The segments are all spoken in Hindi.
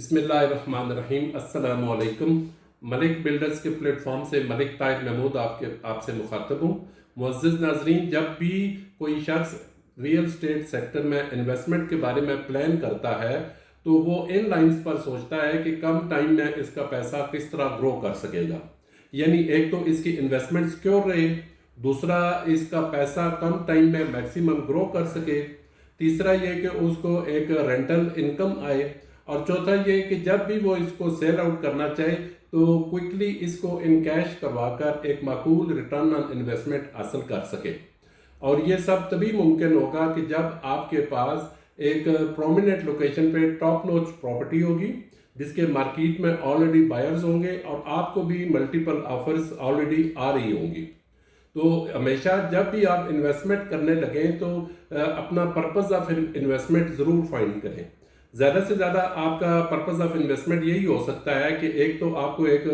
बिस्मिल्लाहिर्रहमानिर्रहीम। अस्सलामु अलैकुम। मलिक बिल्डर्स के प्लेटफॉर्म से मलिक ताहिर महमूद आपसे मुखातब हूँ। मुअज़्ज़िज़ नाज़रीन, जब भी कोई शख्स रियल स्टेट सेक्टर में इन्वेस्टमेंट के बारे में प्लान करता है तो वो इन लाइंस पर सोचता है कि कम टाइम में इसका पैसा किस तरह ग्रो कर सकेगा। यानी एक तो इसकी इन्वेस्टमेंट सिक्योर रहे, दूसरा इसका पैसा कम टाइम में मैक्सिमम ग्रो कर सके, तीसरा ये कि उसको एक रेंटल इनकम आए, और चौथा ये कि जब भी वो इसको सेल आउट करना चाहे तो क्विकली इसको इन कैश करवाकर एक माकूल रिटर्न ऑन इन्वेस्टमेंट हासिल कर सके। और ये सब तभी मुमकिन होगा कि जब आपके पास एक प्रोमिनेंट लोकेशन पे टॉप नॉच प्रॉपर्टी होगी जिसके मार्केट में ऑलरेडी बायर्स होंगे और आपको भी मल्टीपल ऑफर्स ऑलरेडी आ रही होंगी। तो हमेशा जब भी आप इन्वेस्टमेंट करने लगें तो अपना पर्पस ऑफ इन्वेस्टमेंट ज़रूर फाइंड करें। ज़्यादा से ज़्यादा आपका पर्पस ऑफ इन्वेस्टमेंट यही हो सकता है कि एक तो आपको एक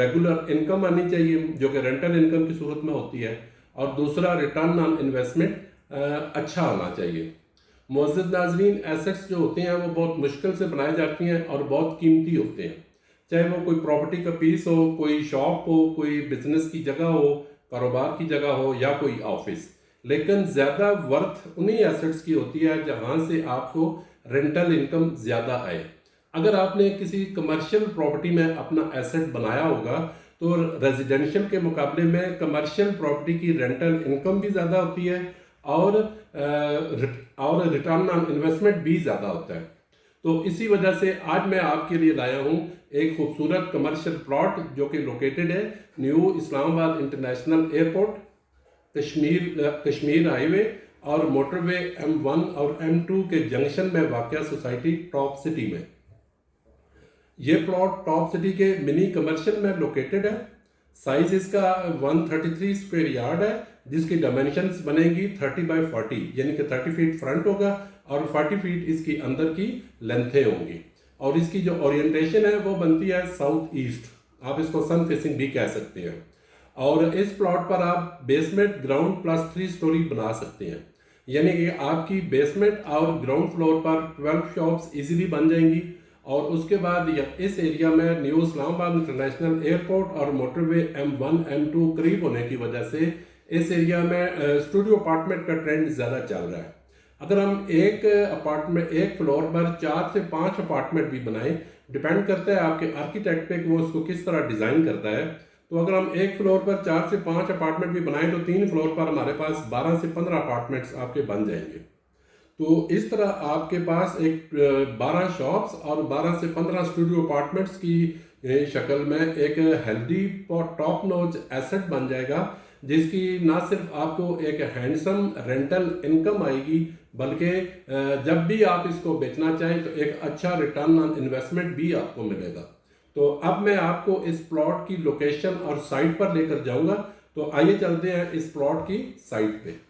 रेगुलर इनकम आनी चाहिए जो कि रेंटल इनकम की सूरत में होती है, और दूसरा रिटर्न ऑन इन्वेस्टमेंट अच्छा आना चाहिए। मुअज़्ज़िज़ नाज़रीन, एसेट्स जो होते हैं वो बहुत मुश्किल से बनाई जाती हैं और बहुत कीमती होते हैं, चाहे वो कोई प्रॉपर्टी का पीस हो, कोई शॉप हो, कोई बिजनेस की जगह हो, कारोबार की जगह हो या कोई ऑफिस। लेकिन ज़्यादा वर्थ उन्हीं एसेट्स की होती है जहाँ से आपको रेंटल इनकम ज़्यादा आए। अगर आपने किसी कमर्शियल प्रॉपर्टी में अपना एसेट बनाया होगा तो रेजिडेंशियल के मुकाबले में कमर्शियल प्रॉपर्टी की रेंटल इनकम भी ज़्यादा होती है और रिटर्न ऑन इन्वेस्टमेंट भी ज़्यादा होता है। तो इसी वजह से आज मैं आपके लिए लाया हूँ एक खूबसूरत कमर्शियल प्लॉट जो कि लोकेटेड है new Islamabad international airport, Kashmir highway और मोटरवे M1 और M2 के जंक्शन में वाक़या सोसाइटी टॉप सिटी में। ये प्लॉट टॉप सिटी के मिनी कमर्शियल में लोकेटेड है। साइज इसका 133 स्क्वायर यार्ड है जिसकी डायमेंशंस बनेगी 30 बाय 40, यानी कि 30 फीट फ्रंट होगा और 40 फीट इसकी अंदर की लेंथें होंगी। और इसकी जो ओरिएंटेशन है वो बनती है साउथ ईस्ट, आप इसको सन फेसिंग भी कह सकते हैं। और इस प्लॉट पर आप बेसमेंट ग्राउंड प्लस 3 स्टोरी बना सकते हैं, यानी कि आपकी बेसमेंट और ग्राउंड फ्लोर पर 12 शॉप्स इजीली बन जाएंगी। और उसके बाद इस एरिया में न्यू इस्लामाबाद इंटरनेशनल एयरपोर्ट और मोटरवे M1 M2 करीब होने की वजह से इस एरिया में स्टूडियो अपार्टमेंट का ट्रेंड ज़्यादा चल रहा है। अगर हम एक फ्लोर पर 4 से 5 अपार्टमेंट भी बनाएं, डिपेंड करता है आपके आर्किटेक्ट पे कि वो उसको किस तरह डिज़ाइन करता है। तो अगर हम एक फ्लोर पर 4 से 5 अपार्टमेंट भी बनाएं तो 3 फ्लोर पर हमारे पास 12 से 15 अपार्टमेंट्स आपके बन जाएंगे। तो इस तरह आपके पास एक 12 शॉप्स और 12 से 15 स्टूडियो अपार्टमेंट्स की शक्ल में एक हेल्दी टॉप नॉच एसेट बन जाएगा जिसकी ना सिर्फ आपको एक हैंडसम रेंटल इनकम आएगी बल्कि जब भी आप इसको बेचना चाहें तो एक अच्छा रिटर्न ऑन इन्वेस्टमेंट भी आपको मिलेगा। तो अब मैं आपको इस प्लॉट की लोकेशन और साइट पर लेकर जाऊंगा। तो आइए चलते हैं इस प्लॉट की साइट पे।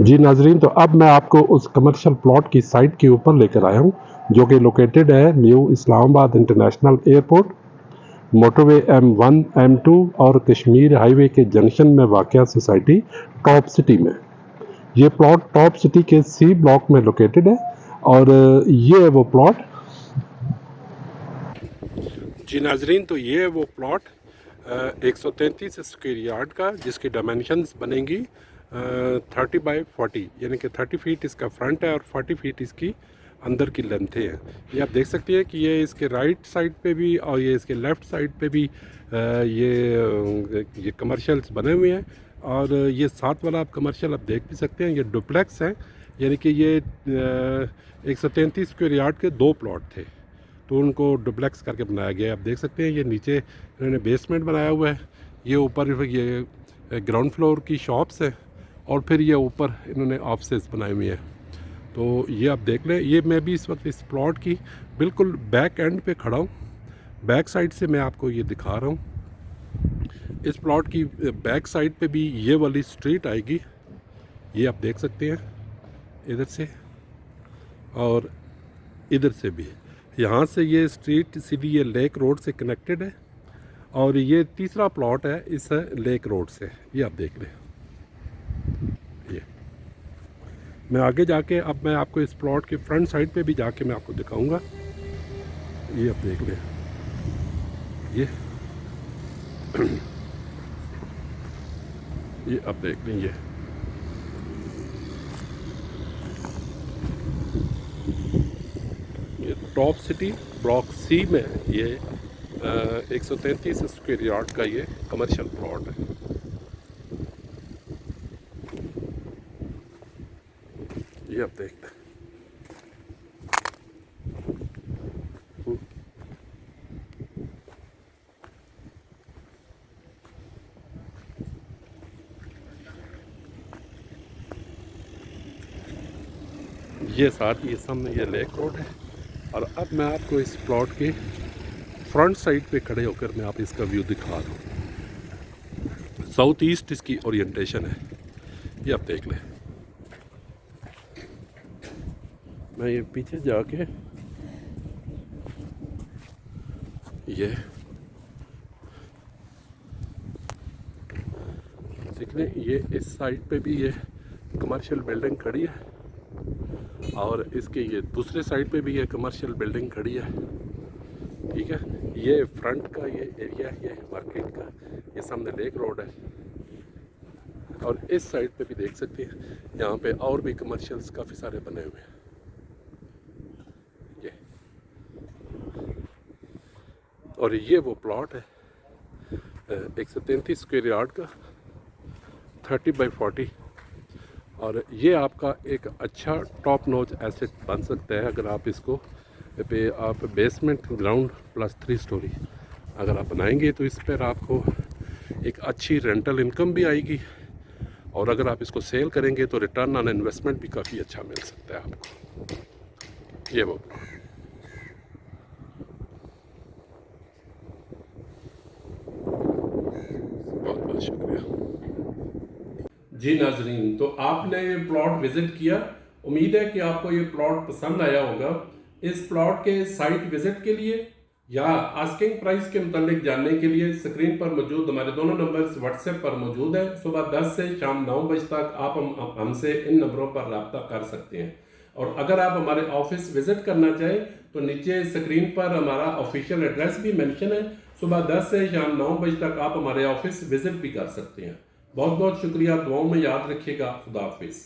जी नाजरीन, तो अब मैं आपको उस कमर्शियल प्लॉट की साइट के ऊपर लेकर आया हूँ जो कि लोकेटेड है new Islamabad international airport, motorway M1 M2 और कश्मीर हाईवे के जंक्शन में वाक़या सोसाइटी टॉप सिटी में। ये प्लॉट टॉप सिटी के C ब्लॉक में लोकेटेड है और ये है वो प्लॉट। जी नाजरीन, तो ये है वो प्लॉट 133 स्क्वायर यार्ड का जिसकी डायमेंशंस बनेंगी 30 बाय 40, यानी कि 30 फीट इसका फ्रंट है और 40 फीट इसकी अंदर की लेंथें हैं। ये आप देख सकते हैं कि ये इसके राइट साइड पे भी और ये इसके लेफ़्ट साइड पे भी ये कमर्शियल्स बने हुए हैं। और ये साथ वाला आप कमर्शियल आप देख भी सकते हैं, ये डुप्लेक्स है, यानी कि ये 133 स्क्वायर यार्ड के 2 प्लॉट थे तो उनको डुप्लेक्स करके बनाया गया है। आप देख सकते हैं ये नीचे इन्होंने बेसमेंट बनाया हुआ है, ये ऊपर ये ग्राउंड फ्लोर की शॉप्स है और फिर ये ऊपर इन्होंने ऑफिसेस बनाए हुए हैं। तो ये आप देख लें, ये मैं भी इस वक्त इस प्लॉट की बिल्कुल बैक एंड पे खड़ा हूँ। बैक साइड से मैं आपको ये दिखा रहा हूँ। इस प्लॉट की बैक साइड पे भी ये वाली स्ट्रीट आएगी, ये आप देख सकते हैं इधर से और इधर से भी। यहाँ से ये स्ट्रीट सीधी ये लेक रोड से कनेक्टेड है और ये तीसरा प्लॉट है इस लेक रोड से। ये आप देख लें, ये मैं आगे जाके अब मैं आपको इस प्लॉट के फ्रंट साइड पे भी जाके मैं आपको दिखाऊंगा। ये आप देख लें, ये आप देख लें, ये टॉप सिटी ब्लॉक सी में ये 133 स्क्वायर यार्ड का ये कमर्शियल प्लॉट है। ये आप देखते हैं, ये साथ ही सामने ये लेक रोड है। और अब मैं आपको इस प्लॉट के फ्रंट साइड पे खड़े होकर मैं आप इसका व्यू दिखा रहा हूँ। साउथ ईस्ट इसकी ओरिएंटेशन है, ये आप देख लें। मैं ये पीछे जाके ये देख लें, ये इस साइड पे भी ये कमर्शियल बिल्डिंग खड़ी है और इसके ये दूसरे साइड पे भी ये कमर्शियल बिल्डिंग खड़ी है। ठीक है, ये फ्रंट का ये एरिया है ये मार्केट का, ये सामने लेक रोड है। और इस साइड पे भी देख सकते हैं, यहाँ पे और भी कमर्शियल्स काफ़ी सारे बने हुए हैं। ये और ये वो प्लॉट है 133 स्क्वायर यार्ड का 30x40। और ये आपका एक अच्छा टॉप नॉच एसेट बन सकता है अगर आप इसको पे आप बेसमेंट ग्राउंड प्लस 3 स्टोरी अगर आप बनाएंगे तो इस पर आपको एक अच्छी रेंटल इनकम भी आएगी। और अगर आप इसको सेल करेंगे तो रिटर्न ऑन इन्वेस्टमेंट भी काफ़ी अच्छा मिल सकता है आपको। ये वो बहुत बहुत शुक्रिया। जी नाजरीन, तो आपने ये प्लॉट विजिट किया, उम्मीद है कि आपको ये प्लॉट पसंद आया होगा। इस प्लॉट के साइट विजिट के लिए या आस्किंग प्राइस के मुतालिक जानने के लिए स्क्रीन पर मौजूद हमारे दोनों नंबर्स व्हाट्सएप पर मौजूद है। सुबह 10 से शाम 9 बजे तक आप हमसे इन नंबरों पर रब्ता कर सकते हैं। और अगर आप हमारे ऑफिस विजिट करना चाहें तो नीचे स्क्रीन पर हमारा ऑफिशियल एड्रेस भी मेंशन है। सुबह 10 से शाम 9 बजे तक आप हमारे ऑफिस विजिट भी कर सकते हैं। बहुत बहुत शुक्रिया, दुआओं में याद रखिएगा। खुदा हाफिज़।